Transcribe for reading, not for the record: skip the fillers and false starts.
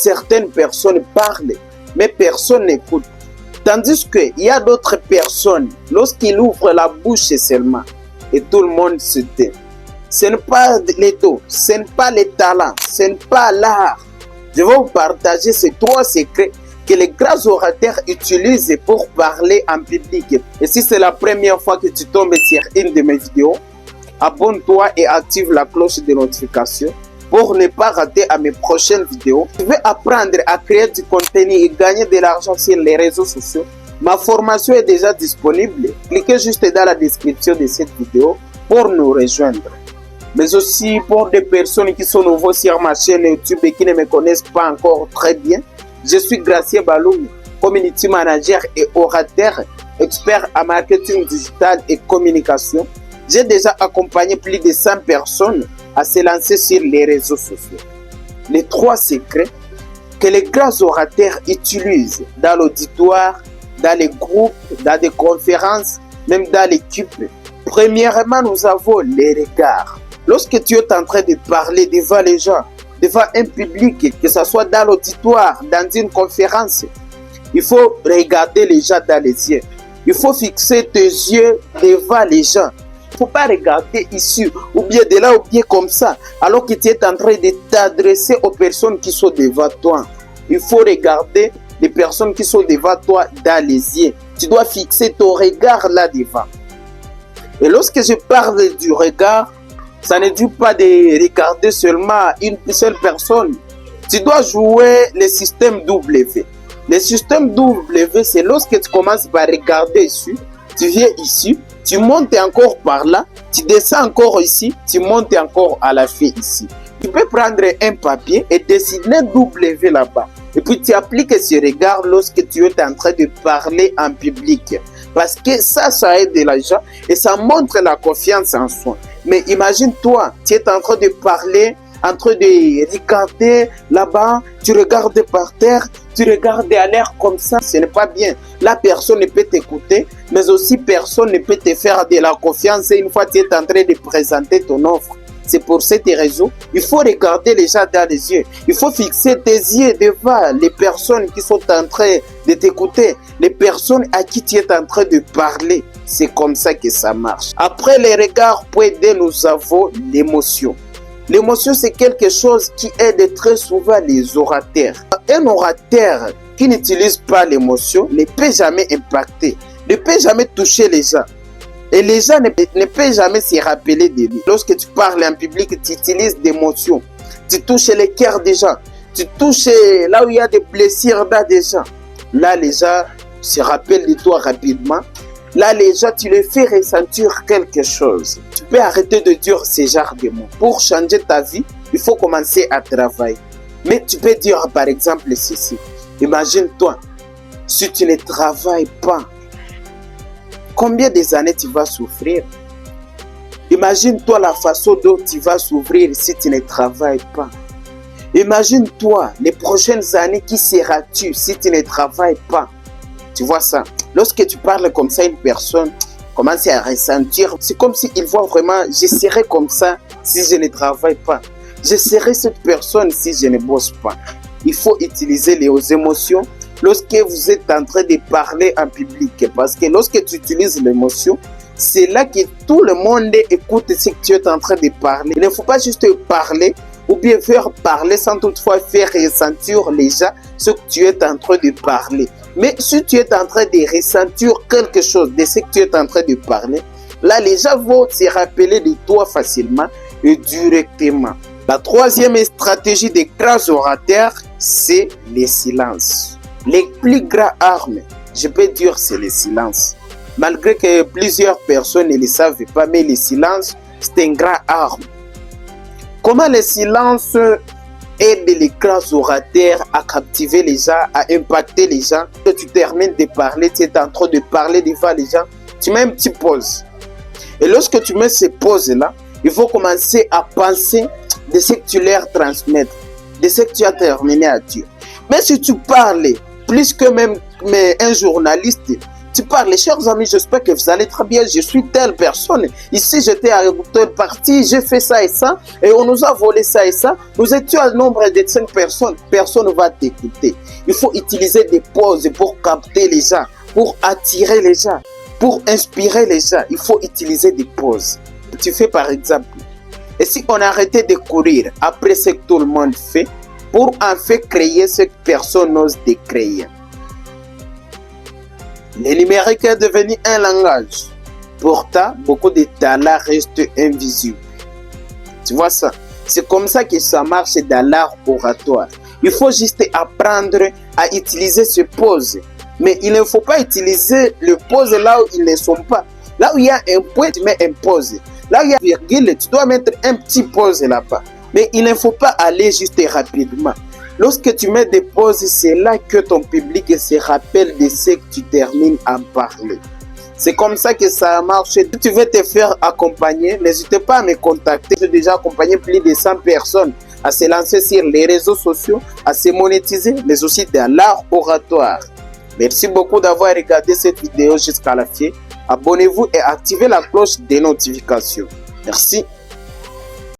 Certaines personnes parlent, mais personne n'écoute. Tandis qu'il y a d'autres personnes, lorsqu'ils ouvrent la bouche seulement, et tout le monde se tait. Ce n'est pas les dos, ce n'est pas les talents, ce n'est pas l'art. Je vais vous partager ces 3 secrets que les grands orateurs utilisent pour parler en public. Et si c'est la première fois que tu tombes sur une de mes vidéos, abonne-toi et active la cloche de notification pour ne pas rater à mes prochaines vidéos. Tu veux apprendre à créer du contenu et gagner de l'argent sur les réseaux sociaux? Ma formation est déjà disponible. Cliquez juste dans la description de cette vidéo pour nous rejoindre. Mais aussi pour des personnes qui sont nouveaux sur ma chaîne YouTube et qui ne me connaissent pas encore très bien, je suis Gracieux Baloum, community manager et orateur, expert en marketing digital et communication. J'ai déjà accompagné plus de 100 personnes à se lancer sur les réseaux sociaux. Les 3 secrets que les grands orateurs utilisent dans l'auditoire, dans les groupes, dans des conférences, même dans l'équipe. Premièrement, nous avons les regards. Lorsque tu es en train de parler devant les gens, devant un public, que ce soit dans l'auditoire, dans une conférence, il faut regarder les gens dans les yeux. Il faut fixer tes yeux devant les gens. Il ne faut pas regarder ici, ou bien de là, ou bien comme ça, alors que tu es en train de t'adresser aux personnes qui sont devant toi. Il faut regarder les personnes qui sont devant toi dans les yeux. Tu dois fixer ton regard là devant. Et lorsque je parle du regard, ça ne dit pas de regarder seulement une seule personne. Tu dois jouer le système W. Le système W, c'est lorsque tu commences par regarder ici, tu viens ici, tu montes encore par là, tu descends encore ici, tu montes encore à la fin ici. Tu peux prendre un papier et dessiner W là-bas. Et puis tu appliques ce regard lorsque tu es en train de parler en public. Parce que ça aide les gens et ça montre la confiance en soi. Mais imagine-toi, tu es en train de parler, en train de regarder là-bas, tu regardes par terre, tu regardes à l'air comme ça, ce n'est pas bien. Là, personne ne peut t'écouter, mais aussi personne ne peut te faire de la confiance une fois que tu es en train de présenter ton offre. C'est pour cette raison, il faut regarder les gens dans les yeux. Il faut fixer tes yeux devant les personnes qui sont en train de t'écouter, les personnes à qui tu es en train de parler. C'est comme ça que ça marche. Après les regards, pour aider, nous avons l'émotion. L'émotion, c'est quelque chose qui aide très souvent les orateurs. Un orateur qui n'utilise pas l'émotion ne peut jamais impacter, ne peut jamais toucher les gens. Et les gens ne peuvent jamais se rappeler de lui. Lorsque tu parles en public, tu utilises des émotions. Tu touches les cœurs des gens. Tu touches là où il y a des blessures des gens. Là, les gens se rappellent de toi rapidement. Là, les gens, tu les fais ressentir quelque chose. Tu peux arrêter de dire ce genre de mots. Pour changer ta vie, il faut commencer à travailler. Mais tu peux dire, par exemple, ceci. Imagine-toi, si tu ne travailles pas, combien des années tu vas souffrir? Imagine-toi la façon dont tu vas souffrir si tu ne travailles pas. Imagine-toi les prochaines années, qui seras-tu si tu ne travailles pas? Tu vois ça? Lorsque tu parles comme ça, une personne commence à ressentir. C'est comme s'il voit vraiment, je serai comme ça si je ne travaille pas. Je serai cette personne si je ne bosse pas. Il faut utiliser les émotions lorsque vous êtes en train de parler en public. Parce que lorsque tu utilises l'émotion, c'est là que tout le monde écoute ce que tu es en train de parler. Il ne faut pas juste parler ou bien faire parler sans toutefois faire ressentir les gens ce que tu es en train de parler. Mais si tu es en train de ressentir quelque chose de ce que tu es en train de parler, là les gens vont se rappeler de toi facilement et directement. La troisième stratégie des grands orateurs, c'est le silence. Les plus grandes armes, je peux dire, c'est le silence. Malgré que plusieurs personnes ne le savent pas, mais le silence, c'est une grande arme. Comment le silence aide les grands orateurs à captiver les gens, à impacter les gens? Quand tu termines de parler, tu es en train de parler devant les gens, tu mets une petite pause. Et lorsque tu mets ces pauses-là, il faut commencer à penser de ce que tu leur transmets, de ce que tu as terminé à dire. Mais si tu parles plus que même un journaliste, Tu parles, chers amis, j'espère que vous allez très bien. Je suis telle personne. Ici, j'étais à telle partie, j'ai fait ça et ça, et on nous a volé ça et ça. Nous étions à nombre de 5 personnes. Personne ne va t'écouter. Il faut utiliser des pauses pour capter les gens, pour attirer les gens, pour inspirer les gens. Il faut utiliser des pauses. Tu fais par exemple, et si on arrêtait de courir après ce que tout le monde fait, pour en fait créer ce que personne n'ose de créer. Le numérique est devenu un langage. Pourtant, beaucoup de talents restent invisibles. Tu vois ça? C'est comme ça que ça marche dans l'art oratoire. Il faut juste apprendre à utiliser ces pauses. Mais il ne faut pas utiliser les pauses là où ils ne sont pas. Là où il y a un point, tu mets un pause. Là où il y a une virgule, tu dois mettre un petit pause là-bas. Mais il ne faut pas aller juste rapidement. Lorsque tu mets des pauses, c'est là que ton public se rappelle de ce que tu termines à parler. C'est comme ça que ça marche. Si tu veux te faire accompagner, n'hésite pas à me contacter. J'ai déjà accompagné plus de 100 personnes à se lancer sur les réseaux sociaux, à se monétiser, mais aussi dans l'art oratoire. Merci beaucoup d'avoir regardé cette vidéo jusqu'à la fin. Abonnez-vous et activez la cloche des notifications. Merci.